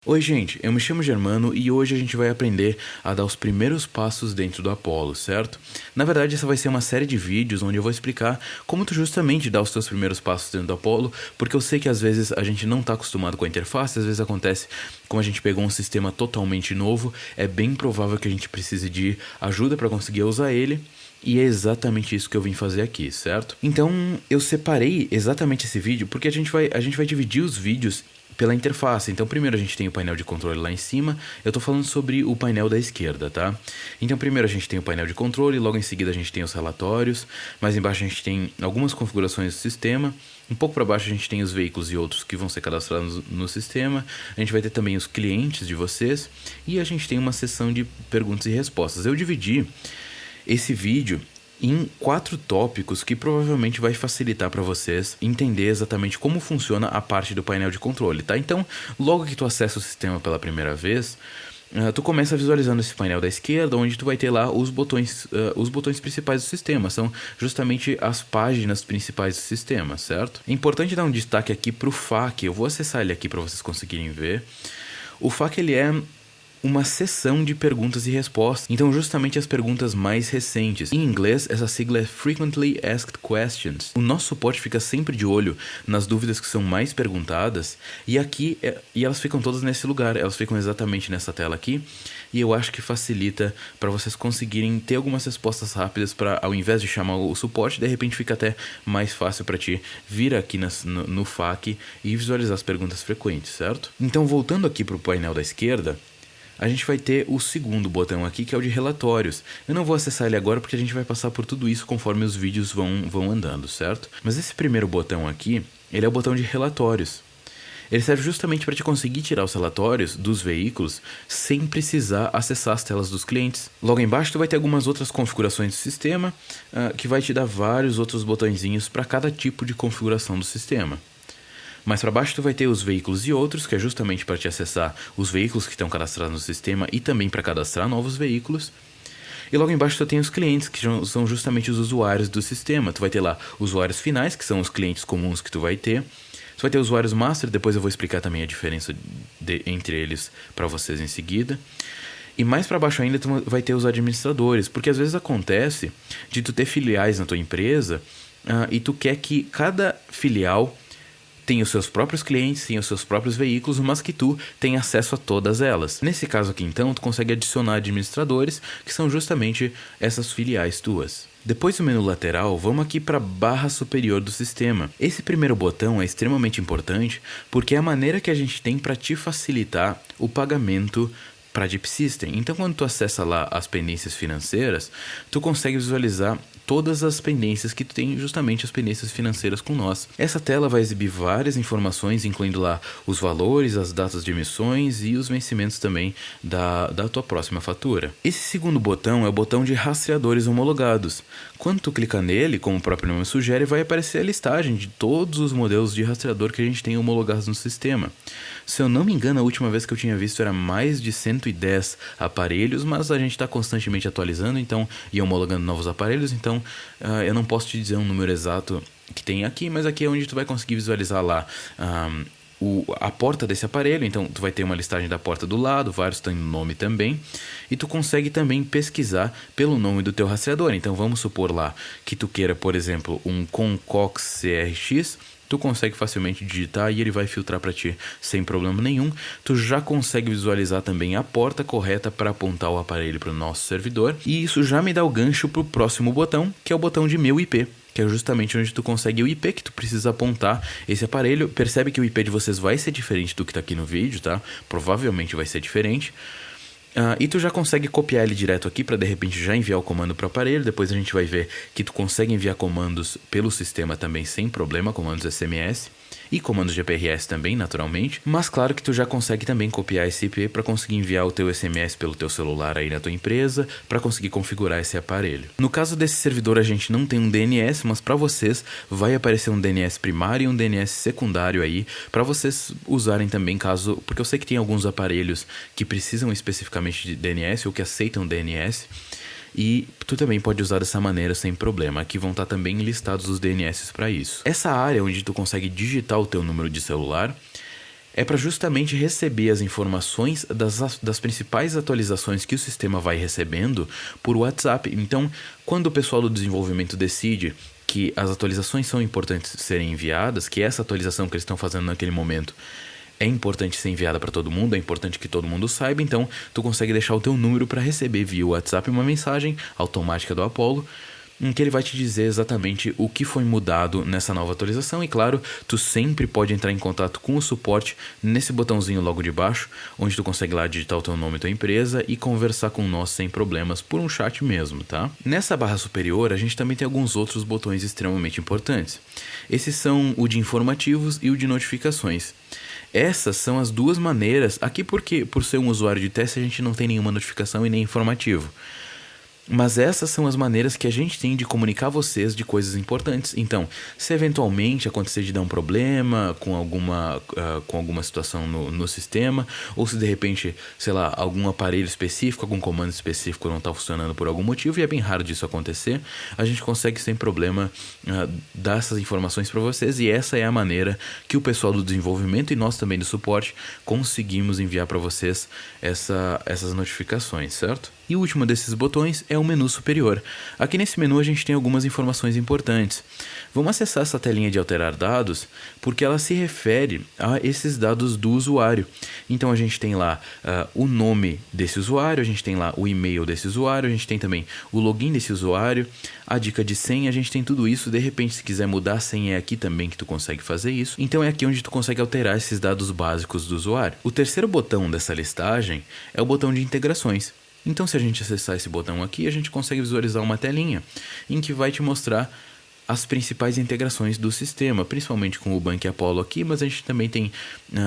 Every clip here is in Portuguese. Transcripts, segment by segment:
Oi gente, eu me chamo Germano e hoje a gente vai aprender a dar os primeiros passos dentro do Apollo, certo? Na verdade essa vai ser uma série de vídeos onde eu vou explicar como tu justamente dá os teus primeiros passos dentro do Apollo, porque eu sei que às vezes a gente não está acostumado com a interface, às vezes acontece como a gente pegou um sistema totalmente novo, é bem provável que a gente precise de ajuda para conseguir usar ele. E é exatamente isso que eu vim fazer aqui, certo? Então eu separei exatamente esse vídeo porque a gente vai dividir os vídeos pela interface. Então primeiro a gente tem o painel de controle lá em cima, eu tô falando sobre o painel da esquerda, tá? Então primeiro a gente tem o painel de controle, logo em seguida a gente tem os relatórios, mais embaixo a gente tem algumas configurações do sistema, um pouco para baixo a gente tem os veículos e outros que vão ser cadastrados no sistema, a gente vai ter também os clientes de vocês e a gente tem uma seção de perguntas e respostas. Eu dividi esse vídeo em 4 tópicos que provavelmente vai facilitar para vocês entender exatamente como funciona a parte do painel de controle, tá? Então, logo que tu acessa o sistema pela primeira vez, tu começa visualizando esse painel da esquerda, onde tu vai ter lá os botões principais do sistema, são justamente as páginas principais do sistema, certo? É importante dar um destaque aqui para o FAQ, eu vou acessar ele aqui para vocês conseguirem ver. O FAQ ele é uma seção de perguntas e respostas, então justamente as perguntas mais recentes. Em inglês, essa sigla é Frequently Asked Questions. O nosso suporte fica sempre de olho nas dúvidas que são mais perguntadas, e elas ficam todas nesse lugar, elas ficam exatamente nessa tela aqui, e eu acho que facilita para vocês conseguirem ter algumas respostas rápidas para, ao invés de chamar o suporte, de repente fica até mais fácil para ti vir aqui no FAQ e visualizar as perguntas frequentes, certo? Então voltando aqui para o painel da esquerda, a gente vai ter o segundo botão aqui, que é o de relatórios. Eu não vou acessar ele agora porque a gente vai passar por tudo isso conforme os vídeos vão andando, certo? Mas esse primeiro botão aqui, ele é o botão de relatórios. Ele serve justamente para te conseguir tirar os relatórios dos veículos sem precisar acessar as telas dos clientes. Logo embaixo tu vai ter algumas outras configurações do sistema, que vai te dar vários outros botõezinhos para cada tipo de configuração do sistema. Mais para baixo tu vai ter os veículos e outros, que é justamente para te acessar os veículos que estão cadastrados no sistema e também para cadastrar novos veículos. E logo embaixo tu tem os clientes, que são justamente os usuários do sistema. Tu vai ter lá usuários finais, que são os clientes comuns que tu vai ter. Tu vai ter usuários master, depois eu vou explicar também a diferença entre eles para vocês em seguida. E mais para baixo ainda tu vai ter os administradores, porque às vezes acontece de tu ter filiais na tua empresa e tu quer que cada filial tem os seus próprios clientes, tem os seus próprios veículos, mas que tu tem acesso a todas elas. Nesse caso aqui então, tu consegue adicionar administradores, que são justamente essas filiais tuas. Depois do menu lateral, vamos aqui para a barra superior do sistema. Esse primeiro botão é extremamente importante porque é a maneira que a gente tem para te facilitar o pagamento para Deep System. Então quando tu acessa lá as pendências financeiras, tu consegue visualizar todas as pendências que tu tem, justamente as pendências financeiras com nós. Essa tela vai exibir várias informações, incluindo lá os valores, as datas de emissões e os vencimentos também da tua próxima fatura. Esse segundo botão é o botão de rastreadores homologados. Quando tu clica nele, como o próprio nome sugere, vai aparecer a listagem de todos os modelos de rastreador que a gente tem homologados no sistema. Se eu não me engano, a última vez que eu tinha visto era mais de 110 aparelhos, mas a gente está constantemente atualizando e homologando novos aparelhos, então eu não posso te dizer um número exato que tem aqui, mas aqui é onde tu vai conseguir visualizar lá a porta desse aparelho. Então tu vai ter uma listagem da porta do lado, vários têm nome também, e tu consegue também pesquisar pelo nome do teu rastreador. Então vamos supor lá que tu queira, por exemplo, um Concox CRX, tu consegue facilmente digitar e ele vai filtrar para ti sem problema nenhum. Tu já consegue visualizar também a porta correta para apontar o aparelho para o nosso servidor. E isso já me dá o gancho para o próximo botão, que é o botão de meu IP, que é justamente onde tu consegue o IP que tu precisa apontar esse aparelho. Percebe que o IP de vocês vai ser diferente do que está aqui no vídeo, tá? Provavelmente vai ser diferente. E tu já consegue copiar ele direto aqui para de repente já enviar o comando para o aparelho. Depois a gente vai ver que tu consegue enviar comandos pelo sistema também sem problema, comandos SMS e comandos GPRS também, naturalmente. Mas claro que tu já consegue também copiar esse IP para conseguir enviar o teu SMS pelo teu celular aí na tua empresa, para conseguir configurar esse aparelho. No caso desse servidor a gente não tem um DNS, mas para vocês vai aparecer um DNS primário e um DNS secundário aí, para vocês usarem também caso... Porque eu sei que tem alguns aparelhos que precisam especificamente de DNS ou que aceitam DNS, e tu também pode usar dessa maneira sem problema. Aqui vão estar também listados os DNS para isso. Essa área onde tu consegue digitar o teu número de celular É para justamente receber as informações das principais atualizações que o sistema vai recebendo por WhatsApp. Então, quando o pessoal do desenvolvimento decide que as atualizações são importantes serem enviadas, que essa atualização que eles estão fazendo naquele momento é importante ser enviada para todo mundo, é importante que todo mundo saiba, então tu consegue deixar o teu número para receber via WhatsApp uma mensagem automática do Apollo, em que ele vai te dizer exatamente o que foi mudado nessa nova atualização. E claro, tu sempre pode entrar em contato com o suporte nesse botãozinho logo de baixo, onde tu consegue lá digitar o teu nome e tua empresa e conversar com nós sem problemas por um chat mesmo, tá? Nessa barra superior, a gente também tem alguns outros botões extremamente importantes. Esses são o de informativos e o de notificações. Essas são as duas maneiras, aqui porque por ser um usuário de teste a gente não tem nenhuma notificação e nem informativo. Mas essas são as maneiras que a gente tem de comunicar a vocês de coisas importantes. Então, se eventualmente acontecer de dar um problema com alguma situação no sistema, ou se de repente, sei lá, algum aparelho específico, algum comando específico não está funcionando por algum motivo, e é bem raro disso acontecer, a gente consegue sem problema dar essas informações para vocês, e essa é a maneira que o pessoal do desenvolvimento e nós também do suporte conseguimos enviar para vocês essas notificações, certo? E o último desses botões é o menu superior. Aqui nesse menu a gente tem algumas informações importantes. Vamos acessar essa telinha de alterar dados, porque ela se refere a esses dados do usuário. Então a gente tem lá o nome desse usuário, a gente tem lá o e-mail desse usuário, a gente tem também o login desse usuário, a dica de senha, a gente tem tudo isso. De repente, se quiser mudar a senha, é aqui também que tu consegue fazer isso. Então é aqui onde tu consegue alterar esses dados básicos do usuário. O terceiro botão dessa listagem é o botão de integrações. Então, se a gente acessar esse botão aqui, a gente consegue visualizar uma telinha em que vai te mostrar as principais integrações do sistema, principalmente com o Bank Apollo aqui, mas a gente também tem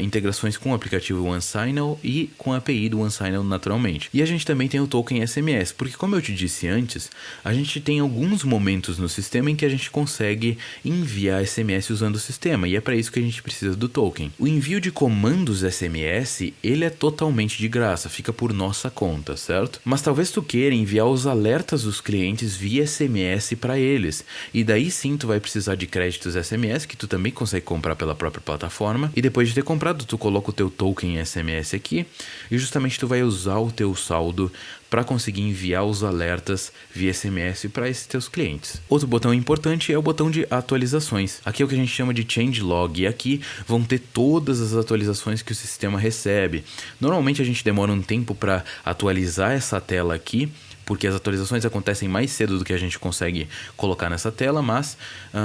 integrações com o aplicativo OneSignal e com a API do OneSignal naturalmente. E a gente também tem o token SMS, porque como eu te disse antes, a gente tem alguns momentos no sistema em que a gente consegue enviar SMS usando o sistema, e é para isso que a gente precisa do token. O envio de comandos SMS, ele é totalmente de graça, fica por nossa conta, certo? Mas talvez tu queira enviar os alertas dos clientes via SMS para eles, e daí sim tu vai precisar de créditos SMS, que tu também consegue comprar pela própria plataforma, e depois de ter comprado, tu coloca o teu token SMS aqui, e justamente tu vai usar o teu saldo para conseguir enviar os alertas via SMS para esses teus clientes. Outro botão importante é o botão de atualizações. Aqui é o que a gente chama de changelog, e aqui vão ter todas as atualizações que o sistema recebe. Normalmente a gente demora um tempo para atualizar essa tela aqui, porque as atualizações acontecem mais cedo do que a gente consegue colocar nessa tela, mas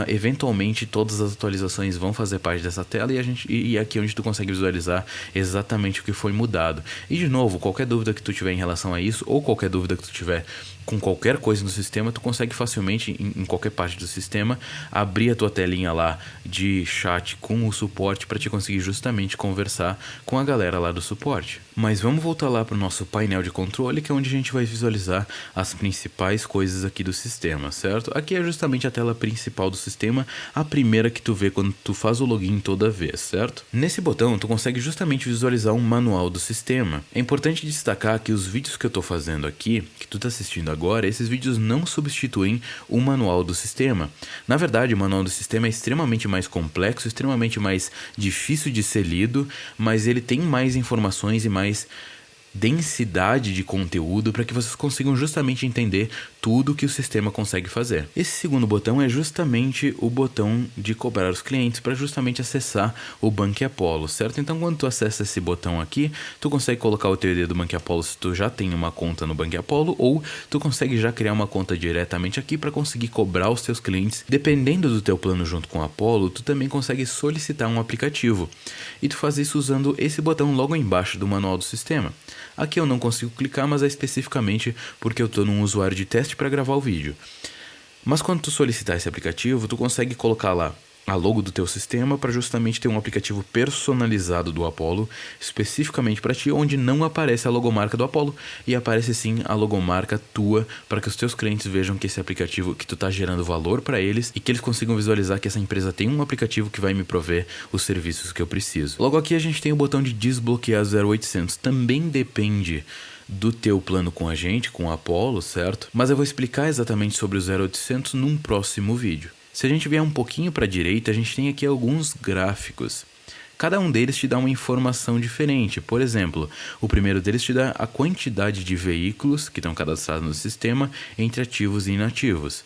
eventualmente todas as atualizações vão fazer parte dessa tela, e aqui é onde tu consegue visualizar exatamente o que foi mudado. E de novo, qualquer dúvida que tu tiver em relação a isso, ou qualquer dúvida que tu tiver com qualquer coisa no sistema, tu consegue facilmente, em qualquer parte do sistema, abrir a tua telinha lá de chat com o suporte para te conseguir justamente conversar com a galera lá do suporte. Mas vamos voltar lá para o nosso painel de controle, que é onde a gente vai visualizar as principais coisas aqui do sistema, certo? Aqui é justamente a tela principal do sistema, a primeira que tu vê quando tu faz o login toda vez, certo? Nesse botão, tu consegue justamente visualizar um manual do sistema. É importante destacar que os vídeos que eu estou fazendo aqui, que tu está assistindo agora, esses vídeos não substituem o manual do sistema. Na verdade, o manual do sistema é extremamente mais complexo, extremamente mais difícil de ser lido, mas ele tem mais informações e mais densidade de conteúdo para que vocês consigam justamente entender tudo que o sistema consegue fazer. Esse segundo botão é justamente o botão de cobrar os clientes para justamente acessar o Bank Apollo, certo? Então quando tu acessa esse botão aqui, tu consegue colocar o teu ID do Bank Apollo se tu já tem uma conta no Bank Apollo, ou tu consegue já criar uma conta diretamente aqui para conseguir cobrar os teus clientes. Dependendo do teu plano junto com o Apollo, tu também consegue solicitar um aplicativo, e tu faz isso usando esse botão logo embaixo do manual do sistema. Aqui eu não consigo clicar, mas é especificamente porque eu estou num usuário de teste para gravar o vídeo. Mas quando tu solicitar esse aplicativo, tu consegue colocar lá a logo do teu sistema para justamente ter um aplicativo personalizado do Apollo, especificamente para ti, onde não aparece a logomarca do Apollo e aparece sim a logomarca tua, para que os teus clientes vejam que esse aplicativo, que tu tá gerando valor para eles, e que eles consigam visualizar que essa empresa tem um aplicativo que vai me prover os serviços que eu preciso. Logo aqui a gente tem o botão de desbloquear 0800, também depende do teu plano com a gente, com o Apollo, certo? Mas eu vou explicar exatamente sobre o 0800 num próximo vídeo. Se a gente vier um pouquinho para a direita, a gente tem aqui alguns gráficos cada um deles te dá uma informação diferente. Por exemplo, o primeiro deles te dá a quantidade de veículos que estão cadastrados no sistema entre ativos e inativos.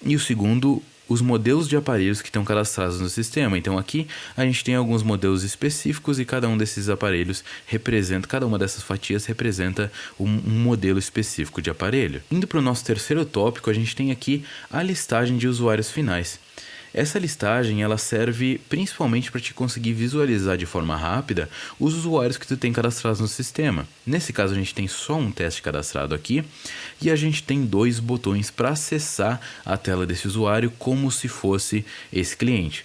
E o segundo, os modelos de aparelhos que estão cadastrados no sistema. Então aqui a gente tem alguns modelos específicos e cada um desses aparelhos representa, cada uma dessas fatias representa um modelo específico de aparelho. Indo para o nosso terceiro tópico, a gente tem aqui a listagem de usuários finais. Essa listagem ela serve principalmente para te conseguir visualizar de forma rápida os usuários que tu tem cadastrados no sistema. Nesse caso a gente tem só um teste cadastrado aqui e a gente tem dois botões para acessar a tela desse usuário como se fosse esse cliente.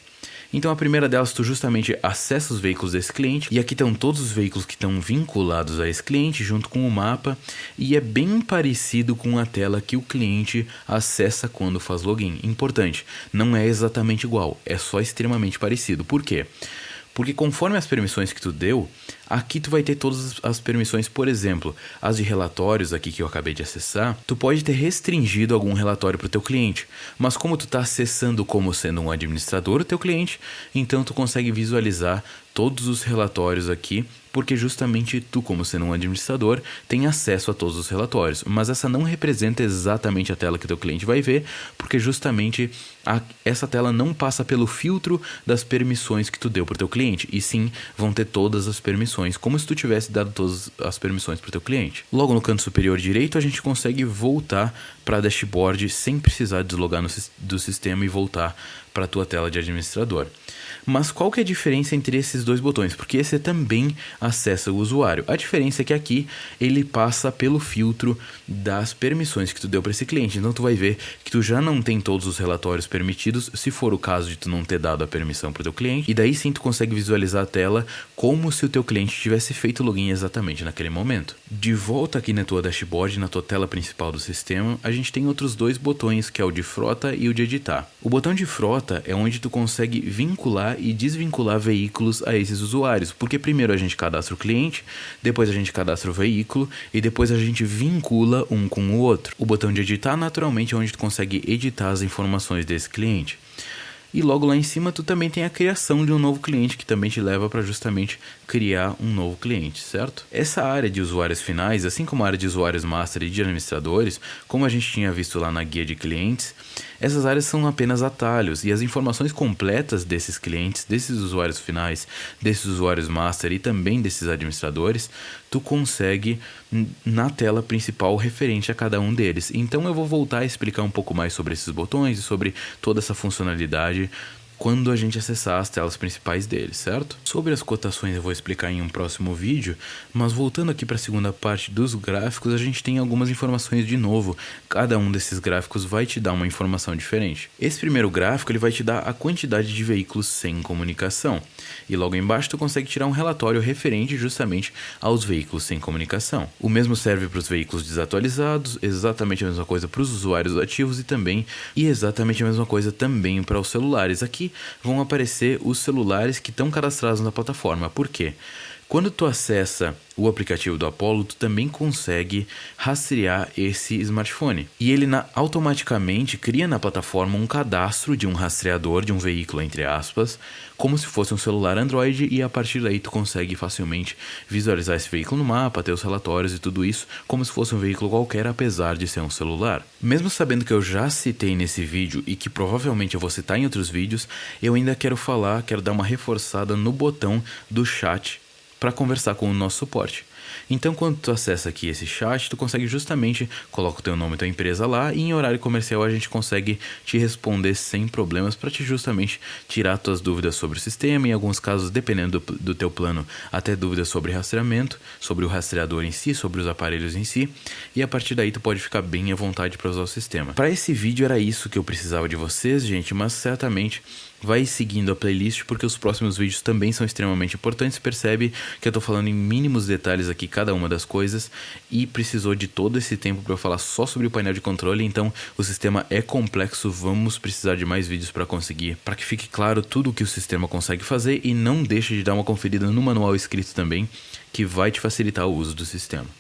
Então a primeira delas, tu justamente acessa os veículos desse cliente e aqui estão todos os veículos que estão vinculados a esse cliente junto com o mapa e é bem parecido com a tela que o cliente acessa quando faz login. Importante, não é exatamente igual, é só extremamente parecido. Por quê? Porque conforme as permissões que tu deu, aqui tu vai ter todas as permissões, por exemplo, as de relatórios aqui que eu acabei de acessar, tu pode ter restringido algum relatório para o teu cliente, mas como tu está acessando como sendo um administrador o teu cliente, então tu consegue visualizar todos os relatórios aqui, porque justamente tu, como sendo um administrador, tem acesso a todos os relatórios, mas essa não representa exatamente a tela que o teu cliente vai ver, porque justamente essa tela não passa pelo filtro das permissões que tu deu para o teu cliente, e sim vão ter todas as permissões, como se tu tivesse dado todas as permissões para o teu cliente. Logo no canto superior direito, a gente consegue voltar para a dashboard sem precisar deslogar do sistema e voltar para a tua tela de administrador. Mas qual que é a diferença entre esses dois botões? Porque esse também acessa o usuário. A diferença é que aqui ele passa pelo filtro das permissões que tu deu para esse cliente. Então tu vai ver que tu já não tem todos os relatórios permitidos, se for o caso de tu não ter dado a permissão para o teu cliente. E daí sim tu consegue visualizar a tela como se o teu cliente tivesse feito o login exatamente naquele momento. De volta aqui na tua dashboard, na tua tela principal do sistema, a gente tem outros dois botões, que é o de frota e o de editar. O botão de frota é onde tu consegue vincular e desvincular veículos a esses usuários, porque primeiro a gente cadastra o cliente, depois a gente cadastra o veículo e depois a gente vincula um com o outro. O botão de editar naturalmente é onde tu consegue editar as informações desse cliente. E logo lá em cima tu também tem a criação de um novo cliente, que também te leva para justamente criar um novo cliente, certo? Essa área de usuários finais, assim como a área de usuários master e de administradores, como a gente tinha visto lá na guia de clientes, essas áreas são apenas atalhos e as informações completas desses clientes, desses usuários finais, desses usuários master e também desses administradores, tu consegue na tela principal referente a cada um deles. Então eu vou voltar a explicar um pouco mais sobre esses botões e sobre toda essa funcionalidade quando a gente acessar as telas principais deles, certo? Sobre as cotações eu vou explicar em um próximo vídeo, mas voltando aqui para a segunda parte dos gráficos, a gente tem algumas informações de novo. Cada um desses gráficos vai te dar uma informação diferente. Esse primeiro gráfico ele vai te dar a quantidade de veículos sem comunicação. E logo embaixo tu consegue tirar um relatório referente justamente aos veículos sem comunicação. O mesmo serve para os veículos desatualizados, exatamente a mesma coisa para os usuários ativos e exatamente a mesma coisa também para os celulares. Aqui vão aparecer os celulares que estão cadastrados na plataforma. Por quê? Quando tu acessa o aplicativo do Apollo, tu também consegue rastrear esse smartphone. E ele automaticamente cria na plataforma um cadastro de um rastreador de um veículo, entre aspas, como se fosse um celular Android, e a partir daí tu consegue facilmente visualizar esse veículo no mapa, ter os relatórios e tudo isso, como se fosse um veículo qualquer, apesar de ser um celular. Mesmo sabendo que eu já citei nesse vídeo e que provavelmente eu vou citar em outros vídeos, eu ainda quero dar uma reforçada no botão do chat para conversar com o nosso suporte. Então, quando tu acessa aqui esse chat, tu consegue justamente coloca o teu nome e tua empresa lá, e em horário comercial a gente consegue te responder sem problemas para te justamente tirar tuas dúvidas sobre o sistema, em alguns casos, dependendo do teu plano, até dúvidas sobre rastreamento, sobre o rastreador em si, sobre os aparelhos em si, e a partir daí tu pode ficar bem à vontade para usar o sistema. Para esse vídeo era isso que eu precisava de vocês, gente, mas certamente vai seguindo a playlist, porque os próximos vídeos também são extremamente importantes. Percebe que eu tô falando em mínimos detalhes aqui cada uma das coisas, e precisou de todo esse tempo para eu falar só sobre o painel de controle. Então o sistema é complexo, vamos precisar de mais vídeos para que fique claro tudo o que o sistema consegue fazer, e não deixe de dar uma conferida no manual escrito também, que vai te facilitar o uso do sistema.